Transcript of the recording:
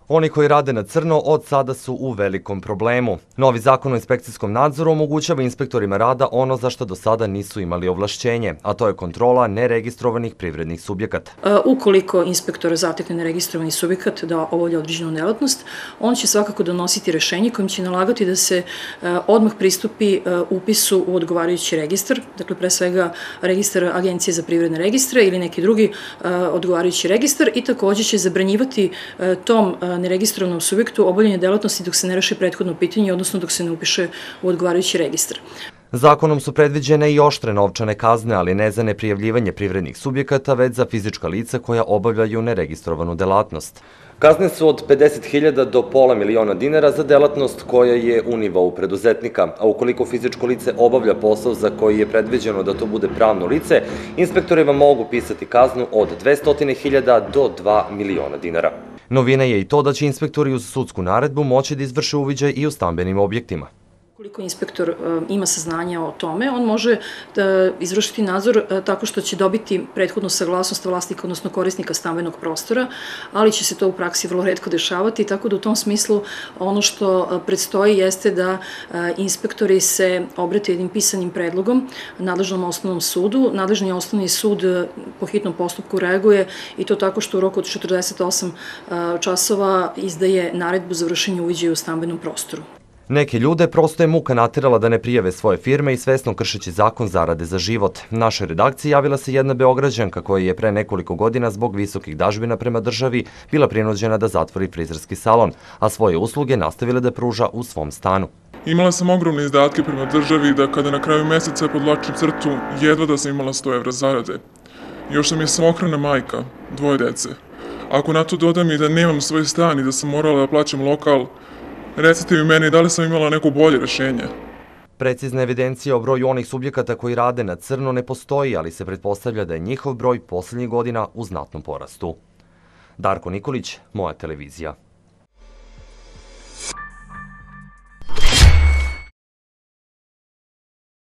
Oni koji rade na crno od sada su u velikom problemu. Novi zakon o inspekcijskom nadzoru omogućava inspektorima rada ono za što do sada nisu imali ovlašćenje, a to je kontrola neregistrovanih privrednih subjekata. Ukoliko inspektor zatekne neregistrovani subjekat da obavlja određenu delatnost, on će svakako donositi rešenje kojim će nalagati da se odmah pristupi upisu u odgovarajući registar, dakle pre svega registar Agencije za privredne registre ili neki drugi odgovarajući registar, i takođe će zabranjivati tom neregistrovanom subjektu obavljanje delatnosti dok se ne reši prethodno pitanje, odnosno dok se ne upiše u odgovarajući registar. Zakonom su predviđene i oštre novčane kazne, ali ne za neprijavljivanje privrednih subjekata, već za fizička lica koja obavljaju neregistrovanu delatnost. Kazne su od 50.000 do pola miliona dinara za delatnost koja je u nivou preduzetnika, a ukoliko fizičko lice obavlja posao za koji je predviđeno da to bude pravno lice, inspektorima mogu pisati kaznu od 200.000 do 2 miliona dinara. Novina je i to da će inspektori uz sudsku naredbu moći da izvrše uviđaj i u stambenim objektima. Ukoliko inspektor ima saznanja o tome, on može izvršiti nadzor tako što će dobiti prethodnu saglasnost vlasnika, odnosno korisnika stambenog prostora, ali će se to u praksi vrlo retko dešavati, tako da u tom smislu ono što predstoji jeste da inspektori se obrate jednim pisanim predlogom nadležnom osnovnom sudu. Nadležni osnovni sud po hitnom postupku reaguje i to tako što u roku od 48 časova izdaje naredbu za vršenje uviđaja u stambenom prostoru. Neke ljude prosto je muka naterala da ne prijave svoje firme i svesno kršeći zakon zarade za život. Našoj redakciji javila se jedna Beograđanka koja je pre nekoliko godina zbog visokih dažbina prema državi bila prinuđena da zatvori frizerski salon, a svoje usluge nastavila da pruža u svom stanu. Imala sam ogromne izdatke prema državi da kada na kraju meseca podlačim crtu, jedva da sam imala 100 evra zarade. Još sam je samohrana majka, 2 dece. Ako na to dodam i da nemam svoj stan i da sam morala da plaćam lokal, recite mi meni da li sam imala neko bolje rešenje. Precizna evidencija o broju onih subjekata koji rade na crno ne postoji, ali se pretpostavlja da je njihov broj poslednjih godina u znatnom porastu. Darko Nikolić, Moja televizija.